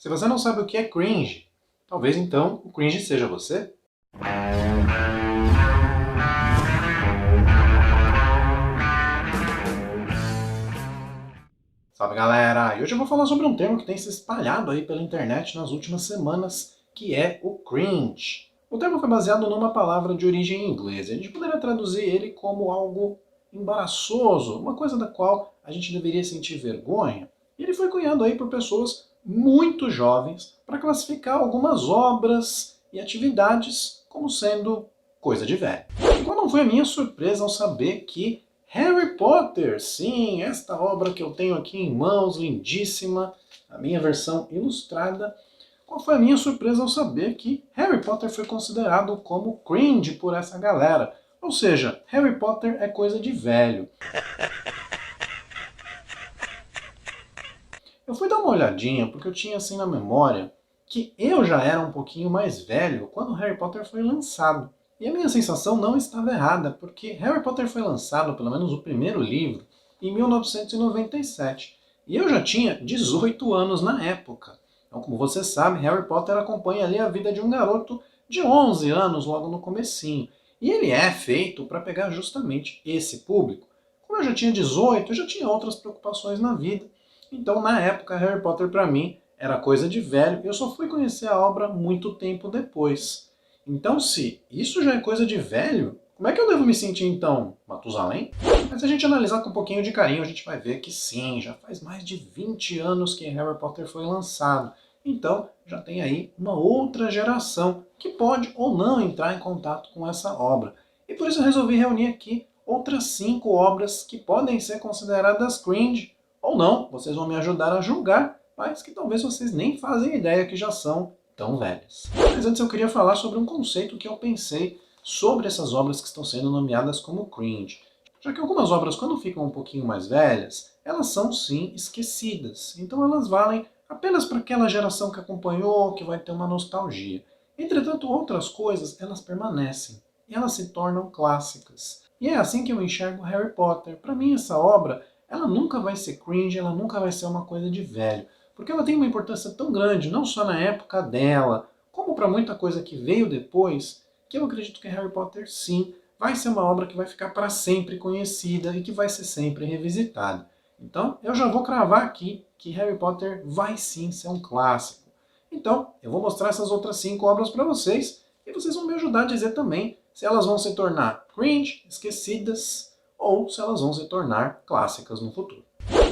Se você não sabe o que é cringe, talvez então o cringe seja você. Salve galera! E hoje eu vou falar sobre um termo que tem se espalhado aí pela internet nas últimas semanas, que é o cringe. O termo foi baseado numa palavra de origem inglesa. A gente poderia traduzir ele como algo embaraçoso, uma coisa da qual a gente deveria sentir vergonha. E ele foi cunhado aí por pessoas muito jovens para classificar algumas obras e atividades como sendo coisa de velho. E qual não foi a minha surpresa ao saber que Harry Potter, sim, esta obra que eu tenho aqui em mãos, lindíssima, a minha versão ilustrada. Qual foi a minha surpresa ao saber que Harry Potter foi considerado como cringe por essa galera? Ou seja, Harry Potter é coisa de velho. Eu fui dar uma olhadinha porque eu tinha assim na memória que eu já era um pouquinho mais velho quando Harry Potter foi lançado. E a minha sensação não estava errada, porque Harry Potter foi lançado, pelo menos o primeiro livro, em 1997. E eu já tinha 18 anos na época. Então, como você sabe, Harry Potter acompanha ali a vida de um garoto de 11 anos logo no comecinho. E ele é feito para pegar justamente esse público. Como eu já tinha 18, eu já tinha outras preocupações na vida. Então, na época, Harry Potter para mim era coisa de velho. Eu só fui conhecer a obra muito tempo depois. Então, se isso já é coisa de velho, como é que eu devo me sentir então, Matusalém? Mas se a gente analisar com um pouquinho de carinho, a gente vai ver que sim, já faz mais de 20 anos que Harry Potter foi lançado. Então, já tem aí uma outra geração que pode ou não entrar em contato com essa obra. E por isso eu resolvi reunir aqui outras 5 obras que podem ser consideradas cringe, ou não, vocês vão me ajudar a julgar, mas que talvez vocês nem fazem ideia que já são tão velhas. Mas antes eu queria falar sobre um conceito que eu pensei sobre essas obras que estão sendo nomeadas como cringe. Já que algumas obras, quando ficam um pouquinho mais velhas, elas são sim esquecidas. Então elas valem apenas para aquela geração que acompanhou, que vai ter uma nostalgia. Entretanto, outras coisas, elas permanecem. E elas se tornam clássicas. E é assim que eu enxergo Harry Potter. Para mim, essa obra, ela nunca vai ser cringe, ela nunca vai ser uma coisa de velho. Porque ela tem uma importância tão grande, não só na época dela, como para muita coisa que veio depois, que eu acredito que Harry Potter, sim, vai ser uma obra que vai ficar para sempre conhecida e que vai ser sempre revisitada. Então, eu já vou cravar aqui que Harry Potter vai sim ser um clássico. Então, eu vou mostrar essas outras 5 obras para vocês e vocês vão me ajudar a dizer também se elas vão se tornar cringe, esquecidas, ou se elas vão se tornar clássicas no futuro.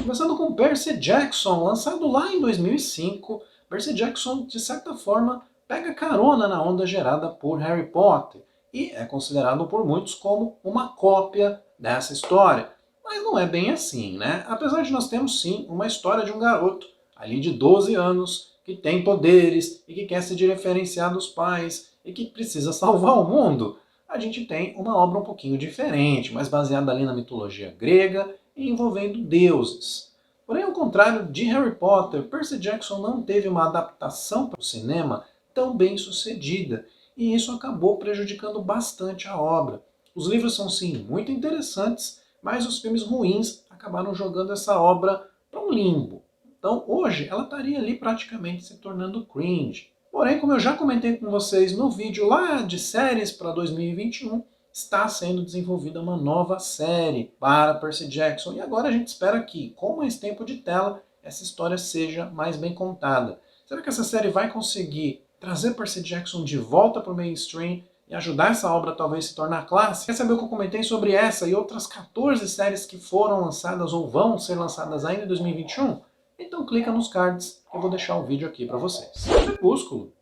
Começando com Percy Jackson, lançado lá em 2005, Percy Jackson, de certa forma, pega carona na onda gerada por Harry Potter e é considerado por muitos como uma cópia dessa história. Mas não é bem assim, né? Apesar de nós termos sim uma história de um garoto ali de 12 anos que tem poderes e que quer se diferenciar dos pais e que precisa salvar o mundo, a gente tem uma obra um pouquinho diferente, mais baseada ali na mitologia grega e envolvendo deuses. Porém, ao contrário de Harry Potter, Percy Jackson não teve uma adaptação para o cinema tão bem sucedida, e isso acabou prejudicando bastante a obra. Os livros são sim muito interessantes, mas os filmes ruins acabaram jogando essa obra para um limbo. Então hoje ela estaria ali praticamente se tornando cringe. Porém, como eu já comentei com vocês no vídeo lá de séries para 2021, está sendo desenvolvida uma nova série para Percy Jackson. E agora a gente espera que, com mais tempo de tela, essa história seja mais bem contada. Será que essa série vai conseguir trazer Percy Jackson de volta para o mainstream e ajudar essa obra a talvez se tornar clássica? Quer saber o que eu comentei sobre essa e outras 14 séries que foram lançadas ou vão ser lançadas ainda em 2021? Então clica nos cards, que eu vou deixar o vídeo aqui para vocês. Crepúsculo.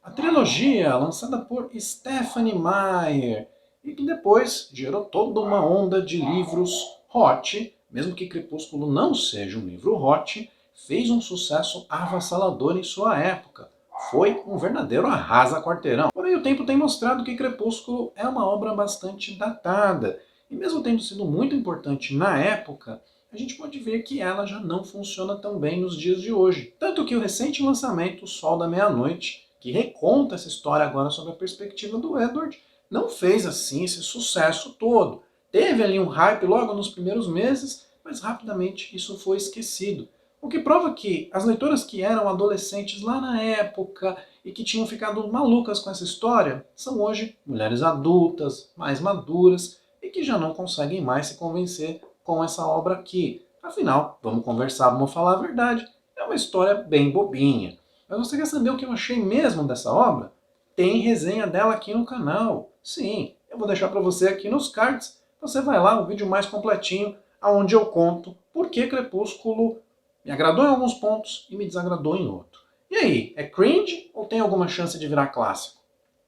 A trilogia, lançada por Stephenie Meyer, e que depois gerou toda uma onda de livros hot, mesmo que Crepúsculo não seja um livro hot, fez um sucesso avassalador em sua época. Foi um verdadeiro arrasa-quarteirão. Porém, o tempo tem mostrado que Crepúsculo é uma obra bastante datada, e mesmo tendo sido muito importante na época, a gente pode ver que ela já não funciona tão bem nos dias de hoje. Tanto que o recente lançamento, O Sol da Meia-Noite, que reconta essa história agora sob a perspectiva do Edward, não fez assim esse sucesso todo. Teve ali um hype logo nos primeiros meses, mas rapidamente isso foi esquecido. O que prova que as leitoras que eram adolescentes lá na época e que tinham ficado malucas com essa história são hoje mulheres adultas, mais maduras e que já não conseguem mais se convencer com essa obra aqui. Afinal, vamos conversar, vamos falar a verdade, é uma história bem bobinha. Mas você quer saber o que eu achei mesmo dessa obra? Tem resenha dela aqui no canal. Sim, eu vou deixar para você aqui nos cards. Você vai lá, um vídeo mais completinho, onde eu conto por que Crepúsculo me agradou em alguns pontos e me desagradou em outro. E aí, é cringe ou tem alguma chance de virar clássico?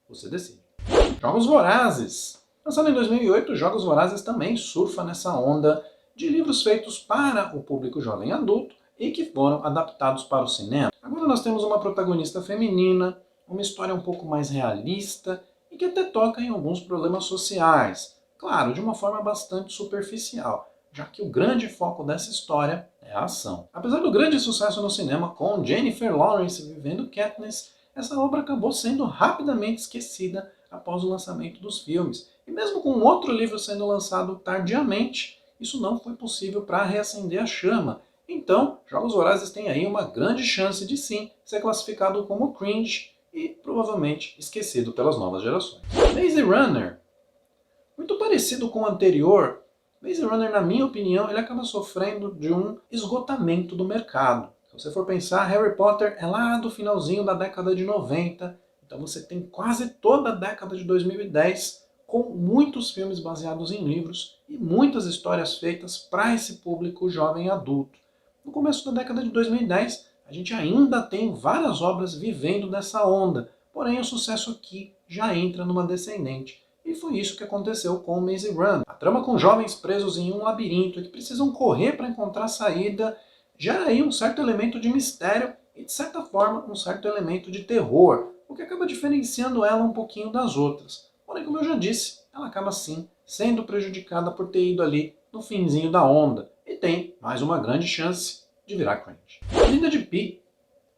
Você decide. Jogos Vorazes. Lançado em 2008, Jogos Vorazes também surfa nessa onda de livros feitos para o público jovem adulto e que foram adaptados para o cinema. Agora nós temos uma protagonista feminina, uma história um pouco mais realista e que até toca em alguns problemas sociais. Claro, de uma forma bastante superficial, já que o grande foco dessa história é a ação. Apesar do grande sucesso no cinema com Jennifer Lawrence vivendo Katniss, essa obra acabou sendo rapidamente esquecida após o lançamento dos filmes. E mesmo com outro livro sendo lançado tardiamente, isso não foi possível para reacender a chama. Então, Jogos Vorazes tem aí uma grande chance de sim ser classificado como cringe e provavelmente esquecido pelas novas gerações. Maze Runner. Muito parecido com o anterior, Maze Runner, na minha opinião, ele acaba sofrendo de um esgotamento do mercado. Se você for pensar, Harry Potter é lá do finalzinho da década de 90, então você tem quase toda a década de 2010 com muitos filmes baseados em livros e muitas histórias feitas para esse público jovem adulto. No começo da década de 2010, a gente ainda tem várias obras vivendo dessa onda, porém o sucesso aqui já entra numa descendente. E foi isso que aconteceu com Maze Runner. A trama com jovens presos em um labirinto e que precisam correr para encontrar saída gera aí um certo elemento de mistério e, de certa forma, um certo elemento de terror, o que acaba diferenciando ela um pouquinho das outras. Porém, como eu já disse, ela acaba sim sendo prejudicada por ter ido ali no finzinho da onda e tem mais uma grande chance de virar cringe. Linda de Pi,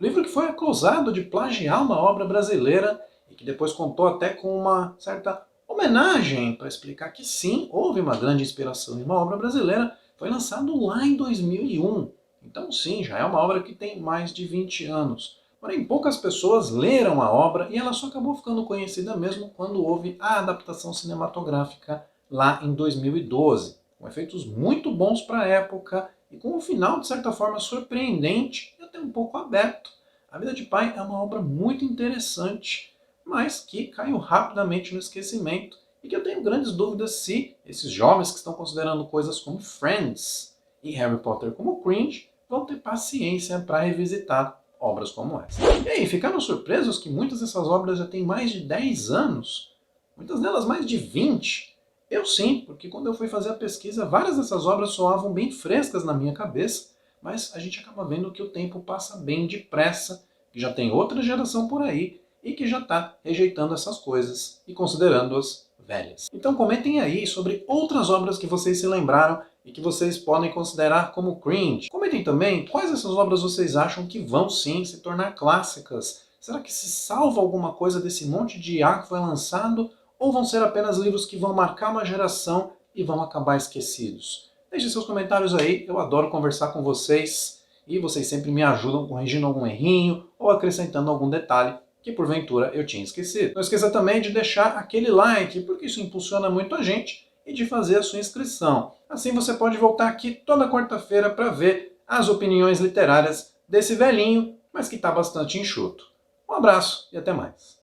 livro que foi acusado de plagiar uma obra brasileira e que depois contou até com uma certa homenagem para explicar que sim, houve uma grande inspiração em uma obra brasileira, foi lançado lá em 2001. Então sim, já é uma obra que tem mais de 20 anos. Porém, poucas pessoas leram a obra e ela só acabou ficando conhecida mesmo quando houve a adaptação cinematográfica lá em 2012, com efeitos muito bons para a época e com um final, de certa forma, surpreendente e até um pouco aberto. A Vida de Pai é uma obra muito interessante, mas que caiu rapidamente no esquecimento e que eu tenho grandes dúvidas se esses jovens que estão considerando coisas como Friends e Harry Potter como cringe vão ter paciência para revisitar obras como essa. E aí, ficaram surpresos que muitas dessas obras já têm mais de 10 anos? Muitas delas mais de 20? Eu sim, porque quando eu fui fazer a pesquisa, várias dessas obras soavam bem frescas na minha cabeça, mas a gente acaba vendo que o tempo passa bem depressa, que já tem outra geração por aí, e que já está rejeitando essas coisas e considerando-as velhas. Então comentem aí sobre outras obras que vocês se lembraram e que vocês podem considerar como cringe. Comentem também quais dessas obras vocês acham que vão sim se tornar clássicas. Será que se salva alguma coisa desse monte de IA que foi lançado? Ou vão ser apenas livros que vão marcar uma geração e vão acabar esquecidos? Deixe seus comentários aí, eu adoro conversar com vocês e vocês sempre me ajudam corrigindo algum errinho ou acrescentando algum detalhe que porventura eu tinha esquecido. Não esqueça também de deixar aquele like, porque isso impulsiona muito a gente, e de fazer a sua inscrição. Assim você pode voltar aqui toda quarta-feira para ver as opiniões literárias desse velhinho, mas que está bastante enxuto. Um abraço e até mais.